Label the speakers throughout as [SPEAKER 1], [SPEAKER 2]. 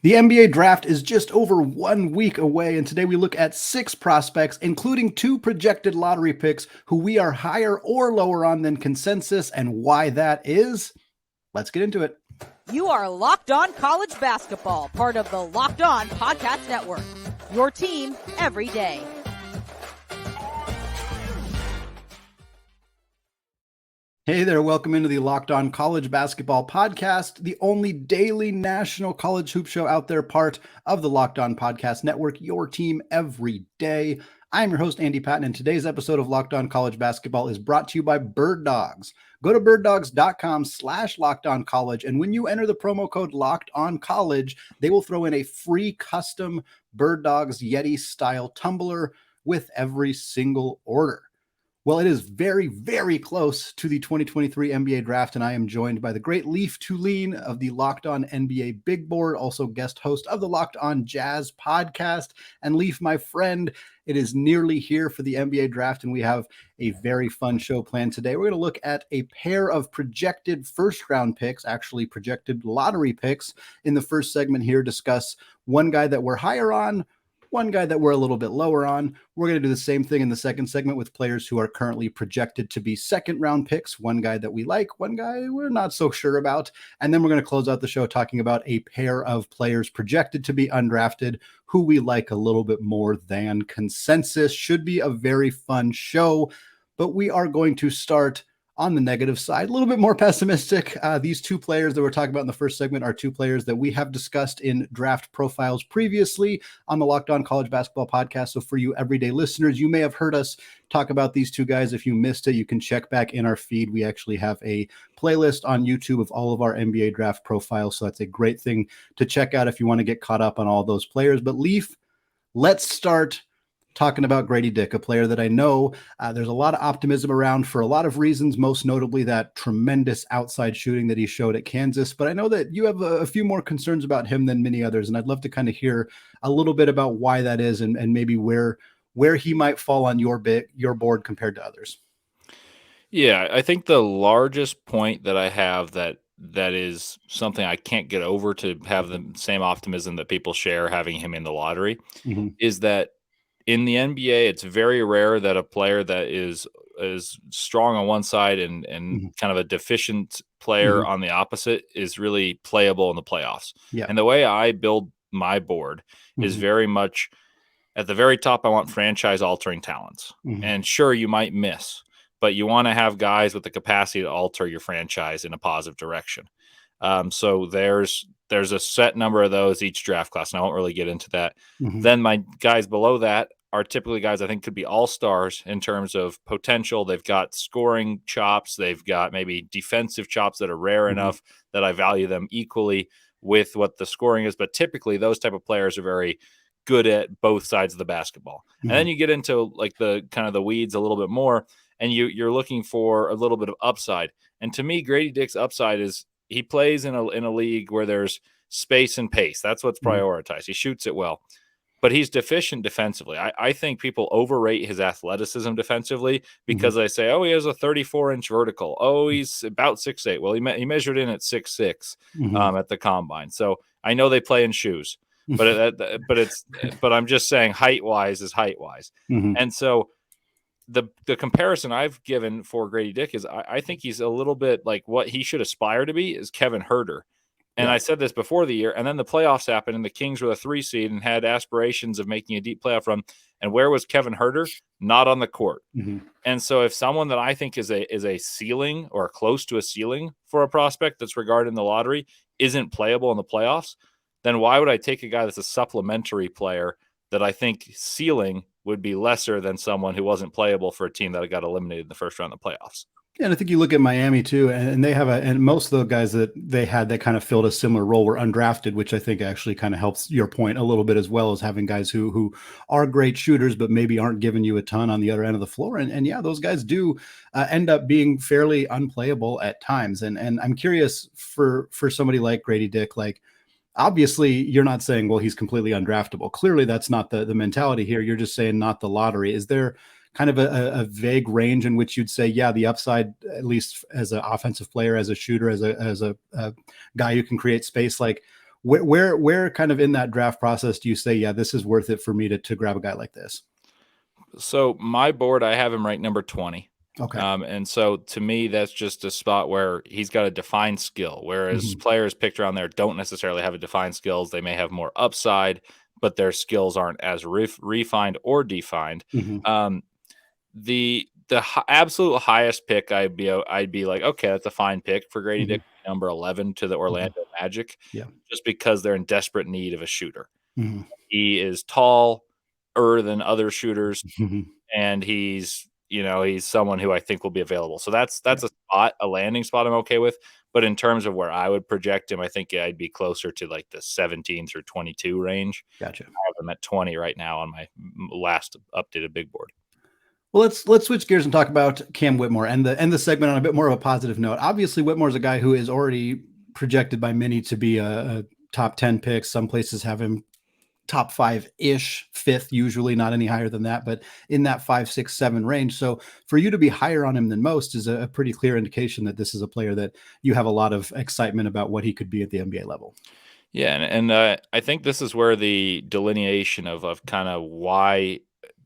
[SPEAKER 1] The NBA draft is just over 1 week away, and today we look at 6 prospects, including 2 projected lottery picks who we are higher or lower on than consensus, and why that is. Let's get into it.
[SPEAKER 2] You are Locked On College Basketball, part of the Locked On Podcast Network. Your team every day.
[SPEAKER 1] Hey there, welcome into the Locked On College Basketball Podcast, the only daily national college hoop show out there, part of the Locked On Podcast Network, your team every day. I'm your host, Andy Patton, and today's episode of Locked On College Basketball is brought to you by Bird Dogs. Go to birddogs.com/LockedOnCollege, and when you enter the promo code LockedOnCollege, they will throw in a free custom Bird Dogs Yeti-style tumbler with every single order. Well, it is very, very close to the 2023 NBA draft, and I am joined by the great Leif Tulin of the Locked On NBA Big Board, also guest host of the Locked On Jazz podcast. And Leif, my friend, it is nearly here for the NBA draft, and we have a very fun show planned today. We're going to look at a pair of projected first-round picks, actually projected lottery picks in the first segment here, discuss one guy that we're higher on, one guy that we're a little bit lower on. We're going to do the same thing in the second segment with players who are currently projected to be second-round picks, one guy that we like, one guy we're not so sure about. And then we're going to close out the show talking about a pair of players projected to be undrafted who we like a little bit more than consensus. Should be a very fun show, but we are going to start on the negative side, a little bit more pessimistic. These 2 players that we're talking about in the first segment are 2 players that we have discussed in draft profiles previously on the Locked On College Basketball Podcast. So for you everyday listeners, you may have heard us talk about these 2 guys. If you missed it, you can check back in our feed. We actually have a playlist on YouTube of all of our NBA draft profiles. So that's a great thing to check out if you want to get caught up on all those players. But Leif, let's start talking about Gradey Dick, a player that I know there's a lot of optimism around for a lot of reasons, most notably that tremendous outside shooting that he showed at Kansas. But I know that you have a few more concerns about him than many others, and I'd love to kind of hear a little bit about why that is and maybe where he might fall on your board compared to others.
[SPEAKER 3] Yeah, I think the largest point that I have that is something I can't get over to have the same optimism that people share having him in the lottery is that in the NBA, it's very rare that a player that is strong on one side and kind of a deficient player on the opposite is really playable in the playoffs.
[SPEAKER 1] Yeah.
[SPEAKER 3] And the way I build my board is very much at the very top. I want franchise-altering talents. And sure, you might miss, but you want to have guys with the capacity to alter your franchise in a positive direction. So there's a set number of those each draft class, and I won't really get into that. Then my guys below that are typically guys I think could be all-stars in terms of potential. They've got scoring chops. They've got maybe defensive chops that are rare enough that I value them equally with what the scoring is. But typically those type of players are very good at both sides of the basketball. And then you get into like the kind of the weeds a little bit more, and you're looking for a little bit of upside. And to me, Gradey Dick's upside is he plays in a league where there's space and pace. That's what's prioritized. He shoots it well, but he's deficient defensively. I think people overrate his athleticism defensively because they say, oh, he has a 34-inch vertical. Oh, he's about 6'8". Well, he measured in at 6'6" at the combine. So I know they play in shoes, but I'm just saying height-wise is height-wise. And so the comparison I've given for Gradey Dick is I think he's a little bit like what he should aspire to be is Kevin Huerter. And I said this before the year, and then the playoffs happened, and the Kings were the 3 seed and had aspirations of making a deep playoff run. And where was Kevin Huerter? Not on the court. And so if someone that I think is a ceiling or close to a ceiling for a prospect that's regarded in the lottery isn't playable in the playoffs, then why would I take a guy that's a supplementary player that I think ceiling would be lesser than someone who wasn't playable for a team that got eliminated in the first round of the playoffs?
[SPEAKER 1] And I think you look at Miami too, and they have and most of the guys that they had that kind of filled a similar role were undrafted, which I think actually kind of helps your point a little bit, as well as having guys who are great shooters, but maybe aren't giving you a ton on the other end of the floor. And yeah, those guys do end up being fairly unplayable at times. And I'm curious for somebody like Gradey Dick, like, obviously you're not saying, well, he's completely undraftable. Clearly that's not the mentality here. You're just saying not the lottery. Is there kind of a vague range in which you'd say, yeah, the upside, at least as an offensive player, as a shooter, as a guy who can create space, like Where kind of in that draft process do you say, yeah, this is worth it for me to grab a guy like this?
[SPEAKER 3] So my board, I have him ranked number 20.
[SPEAKER 1] Okay.
[SPEAKER 3] And so to me, that's just a spot where he's got a defined skill, whereas players picked around there don't necessarily have a defined skills. They may have more upside, but their skills aren't as refined or defined. The absolute highest pick, I'd be like, okay, that's a fine pick for Gradey Dick, number 11 to the Orlando Magic, just because they're in desperate need of a shooter. He is taller than other shooters, and he's someone who I think will be available. So that's a landing spot I'm okay with. But in terms of where I would project him, I think I'd be closer to like the 17 through 22 range.
[SPEAKER 1] Gotcha.
[SPEAKER 3] I have him at 20 right now on my last updated big board.
[SPEAKER 1] Well, let's switch gears and talk about Cam Whitmore and the segment on a bit more of a positive note. Obviously, Whitmore is a guy who is already projected by many to be a top 10 pick. Some places have him top 5-ish, fifth, usually not any higher than that, but in that 5, 6, 7 range. So for you to be higher on him than most is a pretty clear indication that this is a player that you have a lot of excitement about what he could be at the NBA level.
[SPEAKER 3] Yeah, and I think this is where the delineation of kind of why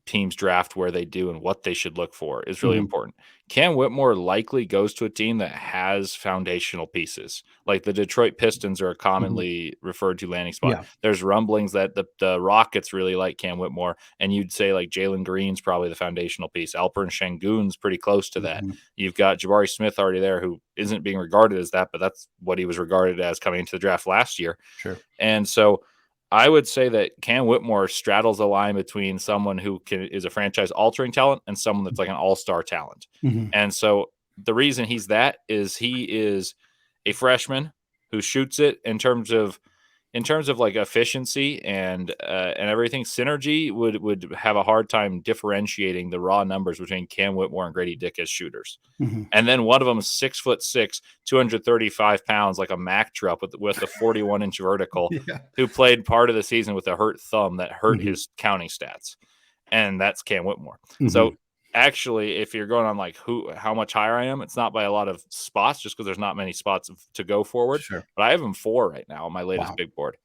[SPEAKER 3] teams draft where they do and what they should look for is really important. Cam Whitmore likely goes to a team that has foundational pieces. Like the Detroit Pistons are a commonly referred to landing spot. There's rumblings that the Rockets really like Cam Whitmore, and you'd say like Jalen Green's probably the foundational piece. Alperen Şengün's pretty close to that. You've got Jabari Smith already there, who isn't being regarded as that, but that's what he was regarded as coming into the draft last year.
[SPEAKER 1] Sure.
[SPEAKER 3] And so I would say that Cam Whitmore straddles the line between someone who is a franchise-altering talent and someone that's like an all-star talent. And so the reason he's that is he is a freshman who shoots it in terms of like efficiency and everything. Synergy would have a hard time differentiating the raw numbers between Cam Whitmore and Gradey Dick as shooters. And then one of them is 6'6", 235 pounds, like a Mack truck with a 41-inch vertical, who played part of the season with a hurt thumb that hurt his counting stats, and that's Cam Whitmore. So actually, if you're going on like how much higher I am, it's not by a lot of spots, just because there's not many spots to go forward. But I have him 4 right now on my latest big board.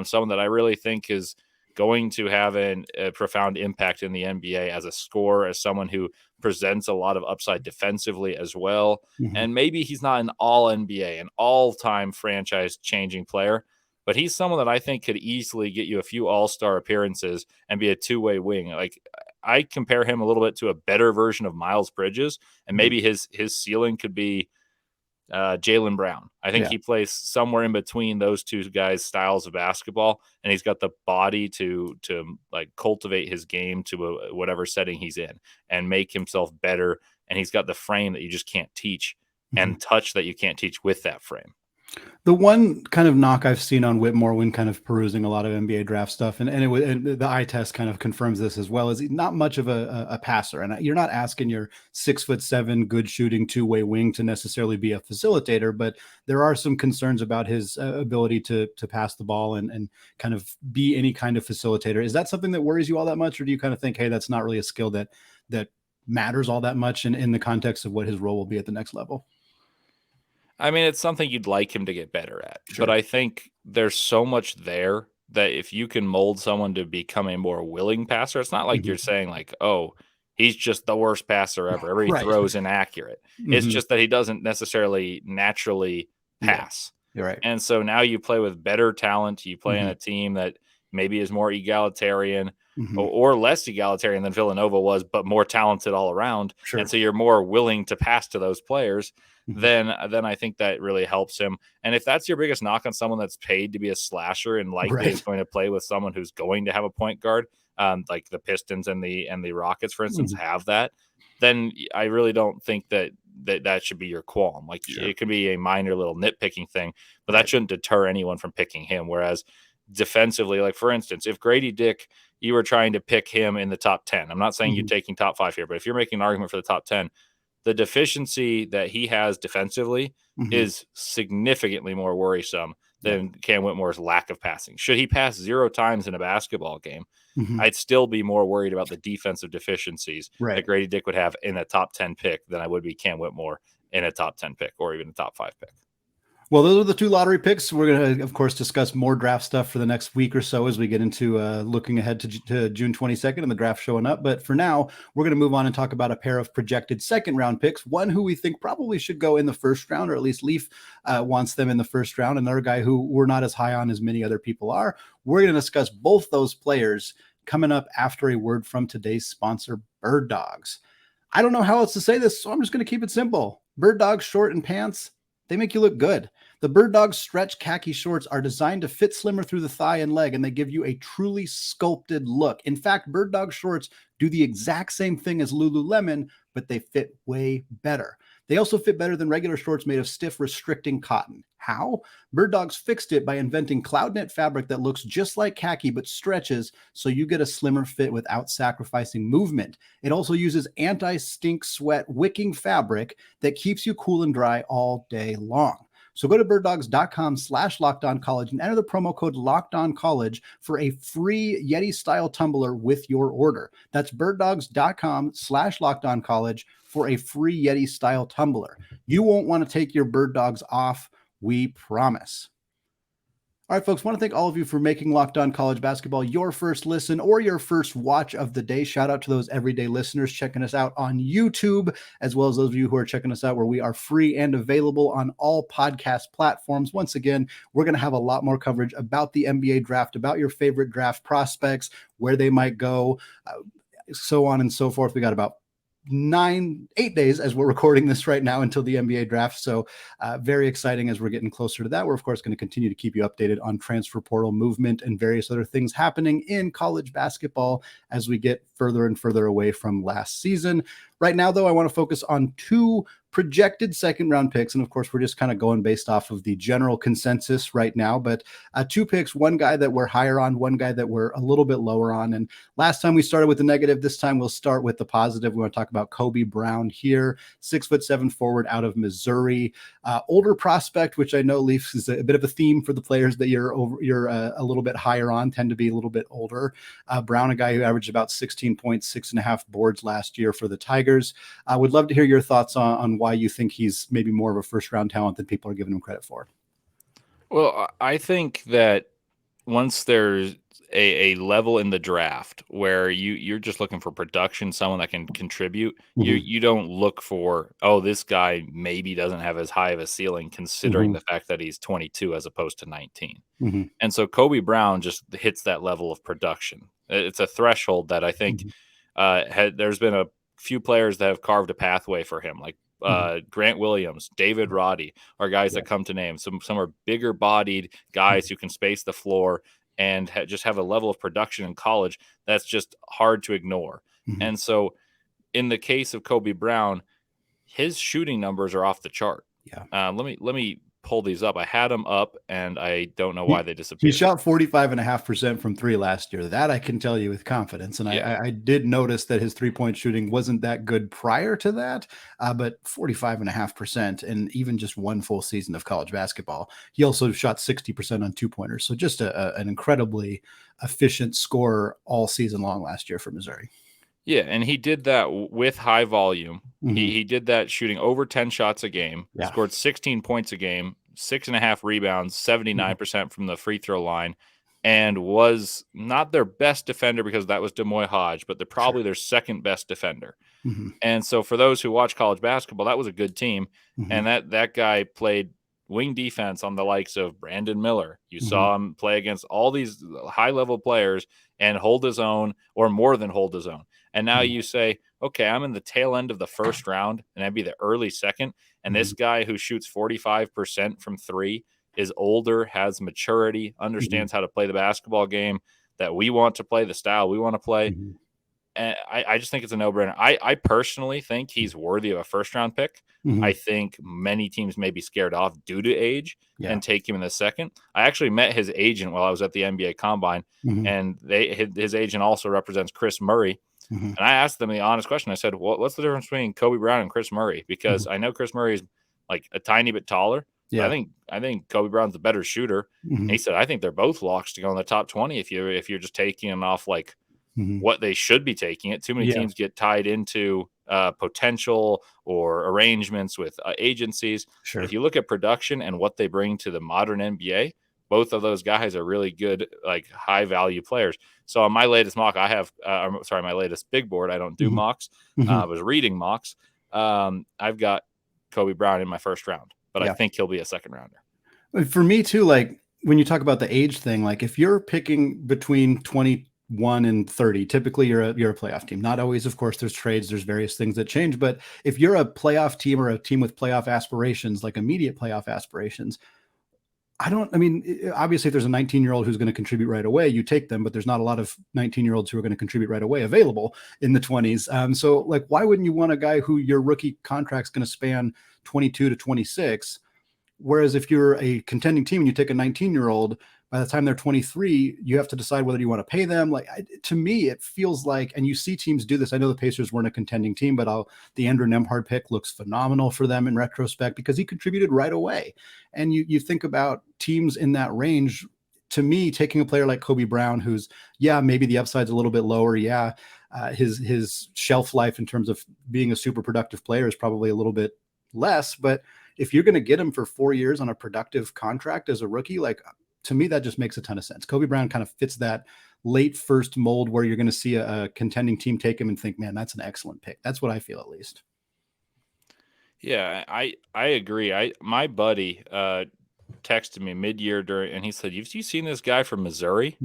[SPEAKER 3] Someone that I really think is going to have a profound impact in the NBA as a scorer, as someone who presents a lot of upside defensively as well. And maybe he's not an all NBA, an all-time franchise-changing player, but he's someone that I think could easily get you a few all-star appearances and be a two-way wing. Like, I compare him a little bit to a better version of Miles Bridges, and maybe his ceiling could be Jaylen Brown. I think he plays somewhere in between those two guys' styles of basketball, and he's got the body to like cultivate his game to whatever setting he's in and make himself better. And he's got the frame that you just can't teach and touch that you can't teach with that frame.
[SPEAKER 1] The one kind of knock I've seen on Whitmore when kind of perusing a lot of NBA draft stuff, and the eye test kind of confirms this as well, is he's not much of a passer. And you're not asking your 6'7", good shooting two-way wing to necessarily be a facilitator, but there are some concerns about his ability to pass the ball and kind of be any kind of facilitator. Is that something that worries you all that much, or do you kind of think, hey, that's not really a skill that matters all that much in the context of what his role will be at the next level?
[SPEAKER 3] I mean, it's something you'd like him to get better at, but I think there's so much there that if you can mold someone to become a more willing passer, it's not like you're saying like, oh, he's just the worst passer ever. Every throw is inaccurate. It's just that he doesn't necessarily naturally pass.
[SPEAKER 1] You're right.
[SPEAKER 3] And so now you play with better talent. You play in a team that maybe is more egalitarian or less egalitarian than Villanova was, but more talented all around. And so you're more willing to pass to those players. Then I think that really helps him. And if that's your biggest knock on someone that's paid to be a slasher and likely is going to play with someone who's going to have a point guard, like the Pistons and the Rockets, for instance, have that, then I really don't think that should be your qualm. Like it could be a minor little nitpicking thing, but that shouldn't deter anyone from picking him. Whereas defensively, like for instance, if Gradey Dick, you were trying to pick him in the top 10, I'm not saying you're taking top 5 here, but if you're making an argument for the top 10, the deficiency that he has defensively is significantly more worrisome than Cam Whitmore's lack of passing. Should he pass 0 times in a basketball game, I'd still be more worried about the defensive deficiencies that Gradey Dick would have in a top 10 pick than I would be Cam Whitmore in a top 10 pick or even a top 5 pick.
[SPEAKER 1] Well, those are the two lottery picks. We're going to, of course, discuss more draft stuff for the next week or so as we get into looking ahead to June 22nd and the draft showing up. But for now, we're going to move on and talk about a pair of projected second-round picks, one who we think probably should go in the first round, or at least Leaf wants them in the first round, another guy who we're not as high on as many other people are. We're going to discuss both those players coming up after a word from today's sponsor, Bird Dogs. I don't know how else to say this, so I'm just going to keep it simple. Bird Dogs short and pants, they make you look good. The Bird Dogs stretch khaki shorts are designed to fit slimmer through the thigh and leg, and they give you a truly sculpted look. In fact, Bird Dog shorts do the exact same thing as Lululemon, but they fit way better. They also fit better than regular shorts made of stiff, restricting cotton. How? Bird Dogs fixed it by inventing cloud knit fabric that looks just like khaki but stretches so you get a slimmer fit without sacrificing movement. It also uses anti-stink sweat wicking fabric that keeps you cool and dry all day long. So go to birddogs.com/lockedoncollege and enter the promo code LockedOnCollege for a free Yeti-style tumbler with your order. That's birddogs.com/lockedoncollege for a free Yeti-style tumbler. You won't want to take your Bird Dogs off, we promise. All right, folks, want to thank all of you for making Locked On College Basketball your first listen or your first watch of the day. Shout out to those everyday listeners checking us out on YouTube, as well as those of you who are checking us out where we are free and available on all podcast platforms. Once again, we're going to have a lot more coverage about the NBA draft, about your favorite draft prospects, where they might go, so on and so forth. We got about 8 days as we're recording this right now until the NBA draft. So very exciting as we're getting closer to that. We're, of course, going to continue to keep you updated on transfer portal movement and various other things happening in college basketball as we get further and further away from last season. Right now, though, I want to focus on two projected second round picks. And of course, we're just kind of going based off of the general consensus right now. But two picks, one guy that we're higher on, one guy that we're a little bit lower on. And last time we started with the negative. This time we'll start with the positive. We want to talk about Kobe Brown here, 6'7" forward out of Missouri. Older prospect, which I know Leafs is a bit of a theme for the players that you're a little bit higher on, tend to be a little bit older. Brown, a guy who averaged about 16 points, 6.5 boards last year for the Tigers. I would love to hear your thoughts on why you think he's maybe more of a first-round talent than people are giving him credit for.
[SPEAKER 3] Well, I think that once there's a level in the draft where you're just looking for production, someone that can contribute, you don't look for, oh, this guy maybe doesn't have as high of a ceiling considering the fact that he's 22 as opposed to 19. And so Kobe Brown just hits that level of production. It's a threshold that I think there's been a few players that have carved a pathway for him, like Grant Williams, David Roddy are guys that come to name. Some are bigger bodied guys who can space the floor and just have a level of production in college that's just hard to ignore. And so in the case of Kobe Brown, his shooting numbers are off the chart. Let me pull these up. I had them up and I don't know why they disappeared.
[SPEAKER 1] He shot 45.5% from three last year. That I can tell you with confidence. And I did notice that his 3-point shooting wasn't that good prior to that, but 45.5% and even just one full season of college basketball. He also shot 60% on 2-pointers. So just an incredibly efficient scorer all season long last year for Missouri.
[SPEAKER 3] Yeah, and he did that with high volume. He did that shooting over 10 shots a game, scored 16 points a game, 6.5 rebounds, 79% from the free throw line, and was not their best defender because that was DeMoy Hodge, but they're probably their second best defender. And so for those who watch college basketball, that was a good team. And that guy played wing defense on the likes of Brandon Miller. You saw him play against all these high-level players and hold his own, or more than hold his own. And now you say, okay, I'm in the tail end of the first round, and I'd be the early second, and this guy who shoots 45% from three is older, has maturity, understands how to play the basketball game that we want to play, the style we want to play. And I just think it's a no-brainer. I personally think he's worthy of a first-round pick. I think many teams may be scared off due to age and take him in the second. I actually met his agent while I was at the NBA Combine, and his agent also represents Chris Murray. And I asked them the honest question. I said, what's the difference between Kobe Brown and Chris Murray? Because I know Chris Murray is like a tiny bit taller. I think Kobe Brown's a better shooter. He said, I think they're both locks to go in the top 20 if you're just taking him off like what they should be taking it. Too many
[SPEAKER 1] Yeah.
[SPEAKER 3] teams get tied into potential or arrangements with agencies.
[SPEAKER 1] Sure.
[SPEAKER 3] But if you look at production and what they bring to the modern NBA, both of those guys are really good, like high value players. So on my latest mock, I have, my latest big board, I don't do mocks. I was reading mocks. I've got Kobe Brown in my first round, but I think he'll be a second rounder.
[SPEAKER 1] For me too, like when you talk about the age thing, like if you're picking between 21 and 30, typically you're a playoff team. Not always, of course, there's trades, there's various things that change. But if you're a playoff team or a team with playoff aspirations, like immediate playoff aspirations, obviously if there's a 19-year-old who's going to contribute right away, you take them, but there's not a lot of 19-year-olds who are going to contribute right away available in the 20s. So like, why wouldn't you want a guy who your rookie contract's going to span 22 to 26? Whereas if you're a contending team and you take a 19-year-old, by the time they're 23, you have to decide whether you want to pay them. Like, to me, it feels like, and you see teams do this. I know the Pacers weren't a contending team, but the Andrew Nembhard pick looks phenomenal for them in retrospect because he contributed right away. And you think about teams in that range. To me, taking a player like Kobe Brown, who's, maybe the upside's a little bit lower. His shelf life in terms of being a super productive player is probably a little bit less. But if you're going to get him for 4 years on a productive contract as a rookie, like, to me, that just makes a ton of sense. Kobe Brown kind of fits that late first mold where you're going to see a contending team take him and think, man, that's an excellent pick. That's what I feel, at least.
[SPEAKER 3] Yeah, I agree. My buddy texted me mid-year and he said, "Have you seen this guy from Missouri?"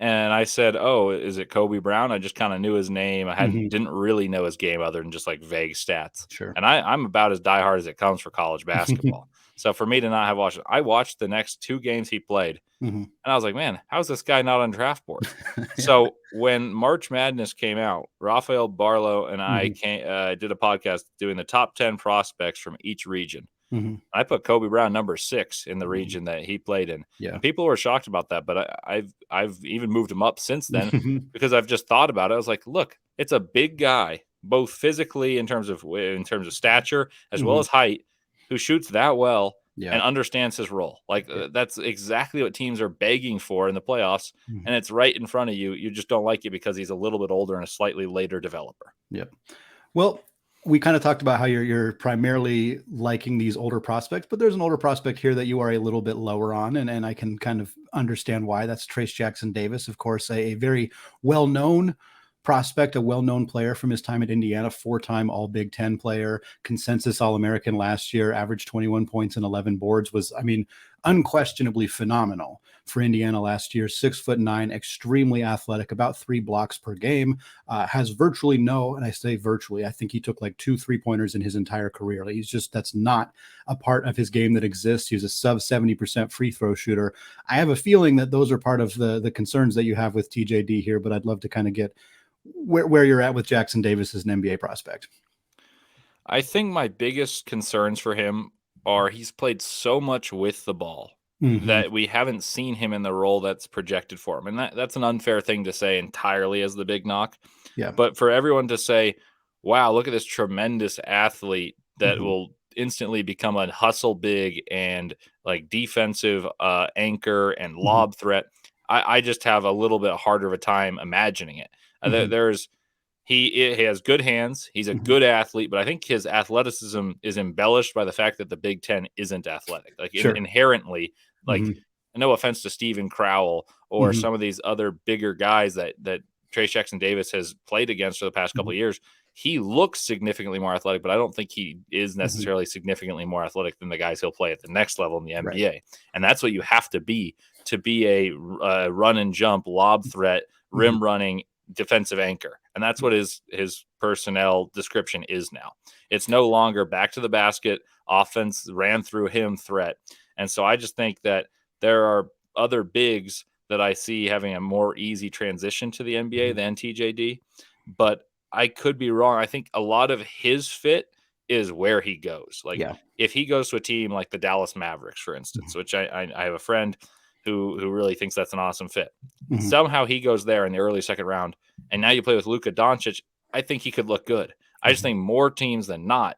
[SPEAKER 3] And I said, "Oh, is it Kobe Brown?" I just kind of knew his name. I didn't really know his game other than just like vague stats.
[SPEAKER 1] Sure.
[SPEAKER 3] And I'm about as diehard as it comes for college basketball. So for me to not have watched it, I watched the next 2 games he played, and I was like, man, how's this guy not on draft board? So when March Madness came out, Rafael Barlow and I did a podcast doing the top 10 prospects from each region. I put Kobe Brown number 6 in the region that he played in.
[SPEAKER 1] Yeah.
[SPEAKER 3] And people were shocked about that, but I've even moved him up since then because I've just thought about it. I was like, look, it's a big guy, both physically in terms of stature as well as height, who shoots that well and understands his role. Like that's exactly what teams are begging for in the playoffs, and it's right in front of you. You just don't like it because he's a little bit older and a slightly later developer.
[SPEAKER 1] Yep. Well, we kind of talked about how you're primarily liking these older prospects, but there's an older prospect here that you are a little bit lower on, and I can kind of understand why. That's Trayce Jackson-Davis, of course, a very well-known prospect, a well-known player from his time at Indiana, 4-time All Big Ten player, consensus All-American last year, averaged 21 points and 11 boards, was, unquestionably phenomenal for Indiana last year. 6'9", extremely athletic, about 3 blocks per game, has virtually no, and I say virtually, I think he took like 2 3-pointers in his entire career. Like that's not a part of his game that exists. He's a sub 70% free throw shooter. I have a feeling that those are part of the concerns that you have with TJD here, but I'd love to kind of get where you're at with Jackson-Davis as an NBA prospect.
[SPEAKER 3] I think my biggest concerns for him are he's played so much with the ball that we haven't seen him in the role that's projected for him. And that's an unfair thing to say entirely as the big knock.
[SPEAKER 1] Yeah.
[SPEAKER 3] But for everyone to say, wow, look at this tremendous athlete that will instantly become a hustle big and like defensive anchor and lob threat, I just have a little bit harder of a time imagining it. He has good hands. He's a good athlete, but I think his athleticism is embellished by the fact that the Big Ten isn't athletic. Like inherently, like no offense to Steven Crowell or some of these other bigger guys that Trayce Jackson-Davis has played against for the past couple of years, he looks significantly more athletic, but I don't think he is necessarily significantly more athletic than the guys he'll play at the next level in the NBA. Right. And that's what you have to be a run and jump, lob threat, rim running defensive anchor. And that's what his personnel description is now. It's no longer back to the basket, offense ran through him threat. And so I just think that there are other bigs that I see having a more easy transition to the NBA than TJD, but I could be wrong. I think a lot of his fit is where he goes. Like if he goes to a team like the Dallas Mavericks, for instance, which I have a friend who really thinks that's an awesome fit. Somehow he goes there in the early second round, and now you play with Luka Doncic. I think he could look good. I just think more teams than not,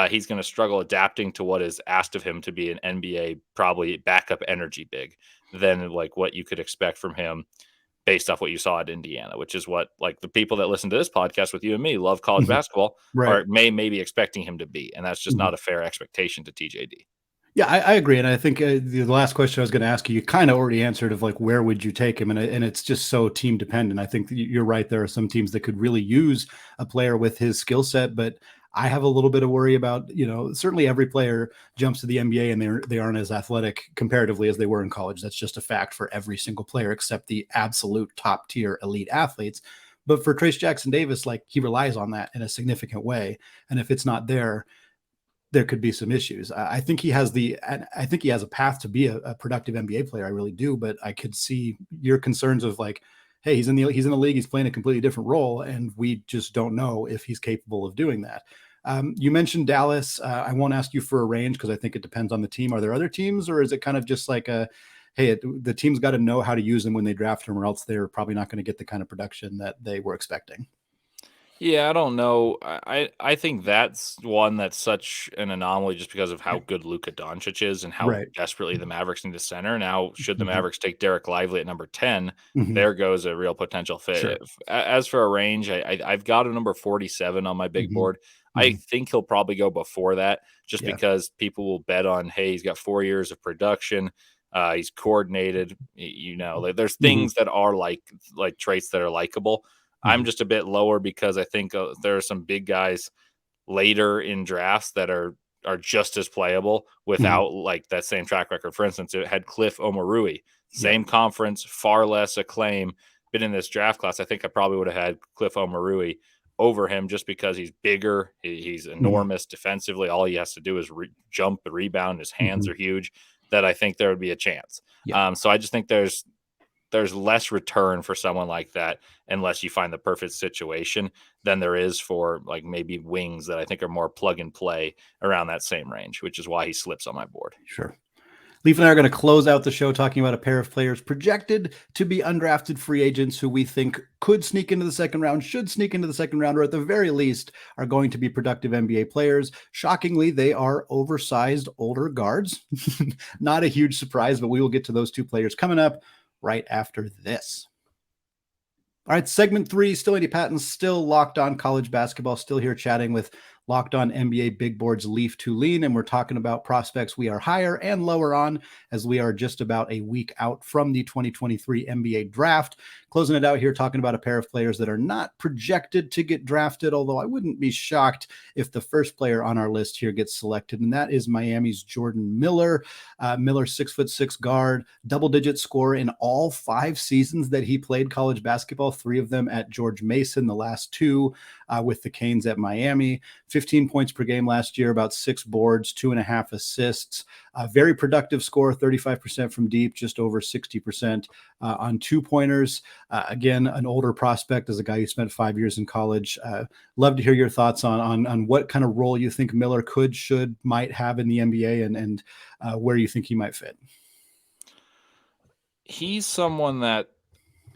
[SPEAKER 3] he's going to struggle adapting to what is asked of him to be an NBA probably backup energy big than like what you could expect from him based off what you saw at Indiana, which is what like the people that listen to this podcast with you and me love college basketball
[SPEAKER 1] Right.
[SPEAKER 3] are maybe expecting him to be. And that's just not a fair expectation to TJD.
[SPEAKER 1] Yeah, I agree. And I think the last question I was going to ask you, you kind of already answered of like, where would you take him? And it's just so team dependent. I think you're right. There are some teams that could really use a player with his skill set, but I have a little bit of worry about, certainly every player jumps to the NBA and they aren't as athletic comparatively as they were in college. That's just a fact for every single player, except the absolute top tier elite athletes. But for Trayce Jackson-Davis, like he relies on that in a significant way. And if it's not there could be some issues. I think he has a path to be a productive NBA player. I really do, but I could see your concerns of like, hey, he's in the league, he's playing a completely different role, and we just don't know if he's capable of doing that. You mentioned Dallas. I won't ask you for a range because I think it depends on the team. Are there other teams, or is it kind of just like the team's got to know how to use them when they draft him, or else they're probably not going to get the kind of production that they were expecting?
[SPEAKER 3] Yeah, I don't know. I think that's one that's such an anomaly just because of how good Luka Doncic is and how
[SPEAKER 1] Right.
[SPEAKER 3] desperately the Mavericks need a center. Now, should the Mavericks take Derek Lively at number 10,
[SPEAKER 1] Mm-hmm.
[SPEAKER 3] there goes a real potential fit.
[SPEAKER 1] Sure.
[SPEAKER 3] As for a range, I've got a number 47 on my big board. I think he'll probably go before that just because people will bet on, hey, he's got 4 years of production. He's coordinated. There's things that are like traits that are likable. I'm just a bit lower because I think there are some big guys later in drafts that are just as playable without like that same track record. For instance, it had Cliff Omoruyi, same conference, far less acclaim, been in this draft class. I think I probably would have had Cliff Omoruyi over him just because he's bigger. He's enormous defensively. All he has to do is jump and rebound. His hands are huge. That I think there would be a chance. So I just think there's less return for someone like that unless you find the perfect situation than there is for like maybe wings that I think are more plug and play around that same range, which is why he slips on my board.
[SPEAKER 1] Sure. Leaf and I are going to close out the show talking about a pair of players projected to be undrafted free agents who we think could sneak into the second round, should sneak into the second round, or at the very least are going to be productive NBA players. Shockingly, they are oversized older guards. Not a huge surprise, but we will get to those two players coming up right after this. All right, segment 3, still Andy Patton, still Locked On College Basketball, still here chatting with Locked On NBA Big Board's Leaf Tulane, and we're talking about prospects we are higher and lower on as we are just about a week out from the 2023 NBA Draft. Closing it out here, talking about a pair of players that are not projected to get drafted, although I wouldn't be shocked if the first player on our list here gets selected, and that is Miami's Jordan Miller. Miller, 6'6" guard, double-digit scorer in all 5 seasons that he played college basketball, 3 of them at George Mason, the last 2 with the Canes at Miami. 15 points per game last year, about 6 boards, 2.5 assists. Very productive score, 35% from deep, just over 60% on 2-pointers. Again, an older prospect as a guy who spent 5 years in college. Love to hear your thoughts on what kind of role you think Miller might have in the NBA and where you think he might fit.
[SPEAKER 3] He's someone that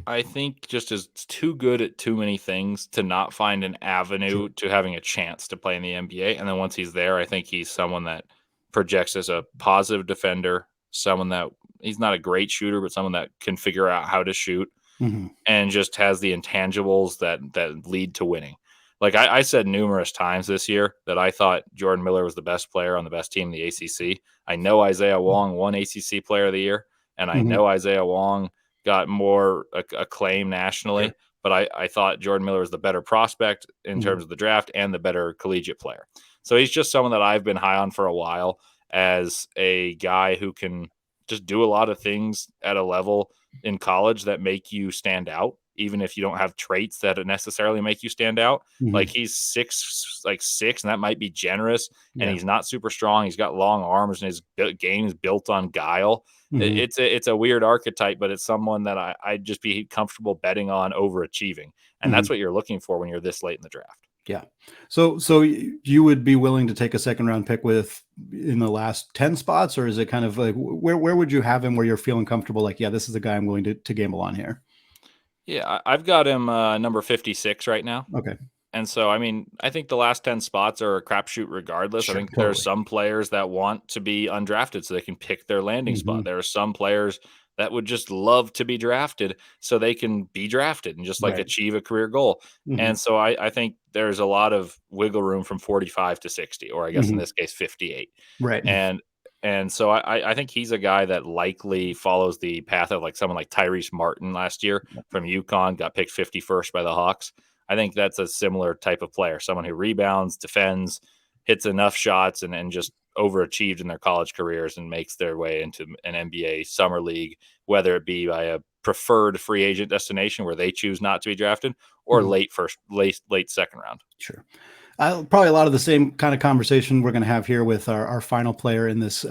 [SPEAKER 3] I think just is too good at too many things to not find an avenue to having a chance to play in the NBA. And then once he's there, I think he's someone that projects as a positive defender, someone that he's not a great shooter, but someone that can figure out how to shoot and just has the intangibles that lead to winning. Like I said numerous times this year that I thought Jordan Miller was the best player on the best team in the ACC. I know Isaiah Wong won ACC Player of the Year, and I know Isaiah Wong got more acclaim nationally, but I thought Jordan Miller was the better prospect in terms of the draft and the better collegiate player. So he's just someone that I've been high on for a while as a guy who can just do a lot of things at a level in college that make you stand out, even if you don't have traits that necessarily make you stand out. Like he's 6'6", and that might be generous, and he's not super strong. He's got long arms, and his game is built on guile. It's a weird archetype, but it's someone that I'd just be comfortable betting on overachieving. And that's what you're looking for when you're this late in the draft.
[SPEAKER 1] Yeah. So you would be willing to take a second round pick in the last 10 spots, or is it kind of like, where would you have him where you're feeling comfortable? Like, yeah, this is the guy I'm willing to gamble on here.
[SPEAKER 3] Yeah. I've got him number 56 right now.
[SPEAKER 1] Okay.
[SPEAKER 3] And so, I mean, I think the last 10 spots are a crapshoot regardless.
[SPEAKER 1] Sure,
[SPEAKER 3] I think there are some players that want to be undrafted so they can pick their landing spot. There are some players that would just love to be drafted so they can be drafted and just like
[SPEAKER 1] Right.
[SPEAKER 3] achieve a career goal.
[SPEAKER 1] Mhm.
[SPEAKER 3] And so I think there's a lot of wiggle room from 45 to 60, or I guess in
[SPEAKER 1] Mhm.
[SPEAKER 3] this case, 58.
[SPEAKER 1] Right.
[SPEAKER 3] And so I think he's a guy that likely follows the path of like someone like Tyrese Martin last year from UConn, got picked 51st by the Hawks. I think that's a similar type of player, someone who rebounds, defends, hits enough shots, and just overachieved in their college careers and makes their way into an NBA summer league, whether it be by a preferred free agent destination where they choose not to be drafted, or
[SPEAKER 1] Mhm.
[SPEAKER 3] late second round.
[SPEAKER 1] Sure. Probably a lot of the same kind of conversation we're going to have here with our final player in this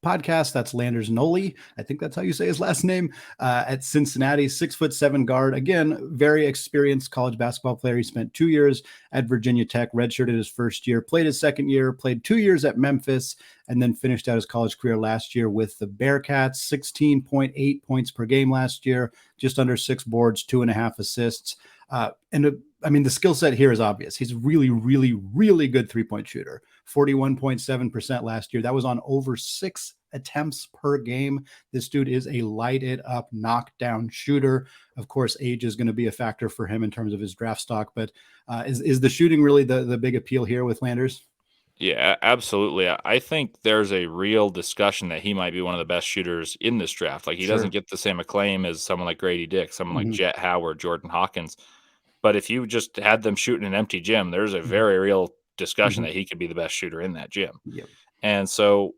[SPEAKER 1] podcast. That's Landers Nolley. I think that's how you say his last name. At Cincinnati, 6'7" guard. Again, very experienced college basketball player. He spent 2 years at Virginia Tech, redshirted his first year, played his second year, played 2 years at Memphis, and then finished out his college career last year with the Bearcats. 16.8 points per game last year, just under 6 boards, 2.5 assists. I mean, the skill set here is obvious. He's a really, really, really good three-point shooter. 41.7% last year. That was on over 6 attempts per game. This dude is a light it up, knockdown shooter. Of course, age is going to be a factor for him in terms of his draft stock, but is the shooting really the big appeal here with Landers?
[SPEAKER 3] Yeah, absolutely. I think there's a real discussion that he might be one of the best shooters in this draft. Like he doesn't
[SPEAKER 1] Sure.
[SPEAKER 3] get the same acclaim as someone like Gradey Dick, someone like
[SPEAKER 1] Mhm.
[SPEAKER 3] Jet Howard, Jordan Hawkins. But if you just had them shoot in an empty gym, there's a
[SPEAKER 1] Mhm.
[SPEAKER 3] very real discussion
[SPEAKER 1] Mhm.
[SPEAKER 3] that he could be the best shooter in that gym.
[SPEAKER 1] Yep.
[SPEAKER 3] And so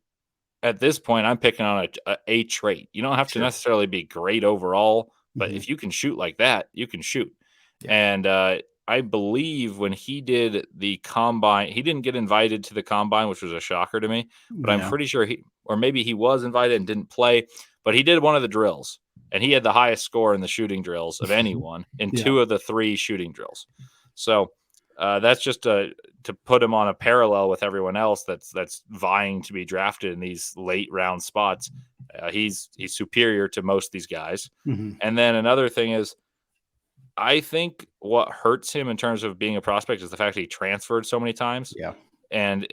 [SPEAKER 3] at this point, I'm picking on a trait. You don't have to
[SPEAKER 1] Sure.
[SPEAKER 3] necessarily be great overall, but
[SPEAKER 1] Mhm.
[SPEAKER 3] if you can shoot like that, you can shoot.
[SPEAKER 1] Yeah.
[SPEAKER 3] And I believe when he did the combine, he didn't get invited to the combine, which was a shocker to me. But I'm
[SPEAKER 1] Yeah.
[SPEAKER 3] pretty sure or maybe he was invited and didn't play, but he did one of the drills. And he had the highest score in the shooting drills of anyone in
[SPEAKER 1] Yeah.
[SPEAKER 3] 2 of the 3 shooting drills. So that's just to put him on a parallel with everyone else that's vying to be drafted in these late round spots. He's superior to most of these guys.
[SPEAKER 1] Mhm.
[SPEAKER 3] And then another thing is, I think what hurts him in terms of being a prospect is the fact that he transferred so many times
[SPEAKER 1] Yeah.
[SPEAKER 3] and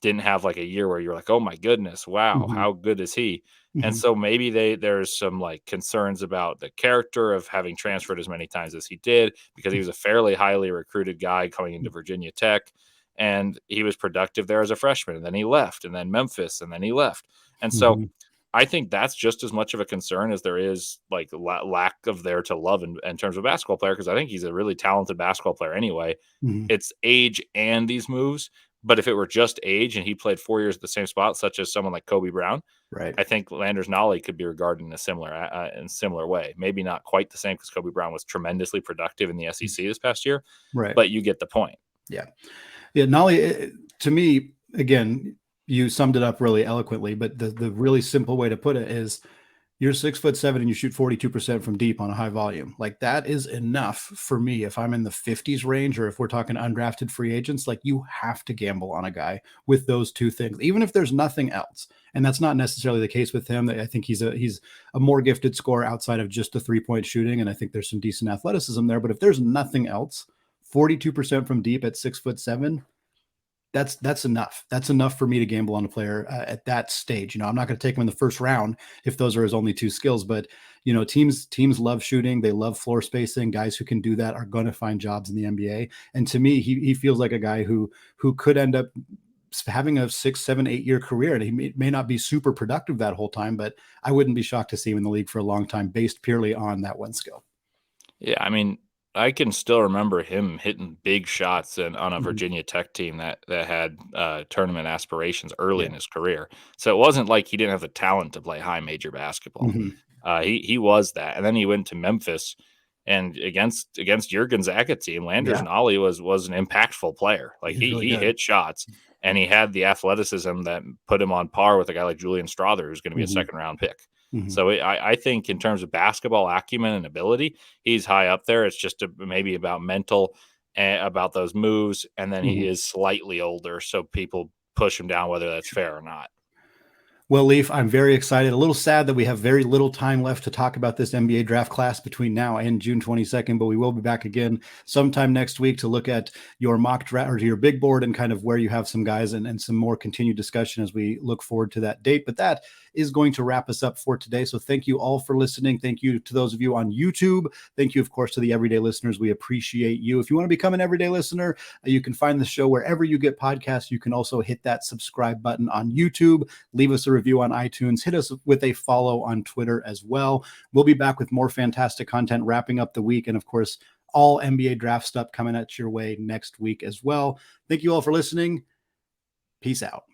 [SPEAKER 3] didn't have like a year where you're like, oh my goodness, wow,
[SPEAKER 1] Mhm.
[SPEAKER 3] how good is he? And
[SPEAKER 1] Mhm.
[SPEAKER 3] so maybe there's some like concerns about the character of having transferred as many times as he did, because he was a fairly highly recruited guy coming into Virginia Tech, and he was productive there as a freshman, and then he left, and then Memphis, and then he left. And so
[SPEAKER 1] Mhm.
[SPEAKER 3] I think that's just as much of a concern as there is like lack of there to love in terms of basketball player, because I think he's a really talented basketball player anyway.
[SPEAKER 1] Mhm.
[SPEAKER 3] It's age and these moves. But if it were just age and he played 4 years at the same spot, such as someone like Kobe Brown,
[SPEAKER 1] Right.
[SPEAKER 3] I think Landers Nolley could be regarded in a similar way. Maybe not quite the same, because Kobe Brown was tremendously productive in the SEC this past year,
[SPEAKER 1] Right.
[SPEAKER 3] but you get the point.
[SPEAKER 1] Yeah. Yeah. Nolly, to me, again, you summed it up really eloquently, but the really simple way to put it is you're 6'7" and you shoot 42% from deep on a high volume. Like that is enough for me. If I'm in the 50s range, or if we're talking undrafted free agents, like you have to gamble on a guy with those two things, even if there's nothing else. And that's not necessarily the case with him. I think he's a more gifted scorer outside of just the 3-point shooting. And I think there's some decent athleticism there, but if there's nothing else, 42% from deep at 6'7", that's enough. That's enough for me to gamble on a player at that stage. I'm not going to take him in the first round if those are his only 2 skills, but teams love shooting. They love floor spacing. Guys who can do that are going to find jobs in the NBA. And to me, he feels like a guy who could end up having a 6, 7, 8 year career. And he may not be super productive that whole time, but I wouldn't be shocked to see him in the league for a long time based purely on that one skill.
[SPEAKER 3] Yeah, I mean, I can still remember him hitting big shots on a
[SPEAKER 1] Mhm.
[SPEAKER 3] Virginia Tech team that had tournament aspirations early
[SPEAKER 1] Yeah.
[SPEAKER 3] in his career. So it wasn't like he didn't have the talent to play high major basketball.
[SPEAKER 1] Mhm.
[SPEAKER 3] He was that, and then he went to Memphis, and against your Gonzaga team, Landers
[SPEAKER 1] Yeah.
[SPEAKER 3] Nolley was an impactful player. Like
[SPEAKER 1] He's really
[SPEAKER 3] he
[SPEAKER 1] good.
[SPEAKER 3] hit shots, and he had the athleticism that put him on par with a guy like Julian Strother, who's going to be a
[SPEAKER 1] Mhm.
[SPEAKER 3] second round pick.
[SPEAKER 1] Mhm.
[SPEAKER 3] So I think in terms of basketball acumen and ability, he's high up there. It's just maybe about mental, about those moves, and then he
[SPEAKER 1] Mhm.
[SPEAKER 3] is slightly older, so people push him down, whether that's fair or not.
[SPEAKER 1] Well, Leaf, I'm very excited. A little sad that we have very little time left to talk about this NBA draft class between now and June 22nd, but we will be back again sometime next week to look at your mock draft or your big board and kind of where you have some guys and some more continued discussion as we look forward to that date. But that is going to wrap us up for today. So thank you all for listening. Thank you to those of you on YouTube. Thank you, of course, to the everyday listeners. We appreciate you. If you want to become an everyday listener, you can find the show wherever you get podcasts. You can also hit that subscribe button on YouTube, leave us a review on iTunes, hit us with a follow on Twitter as well. We'll be back with more fantastic content wrapping up the week. And of course, all NBA draft stuff coming at your way next week as well. Thank you all for listening. Peace out.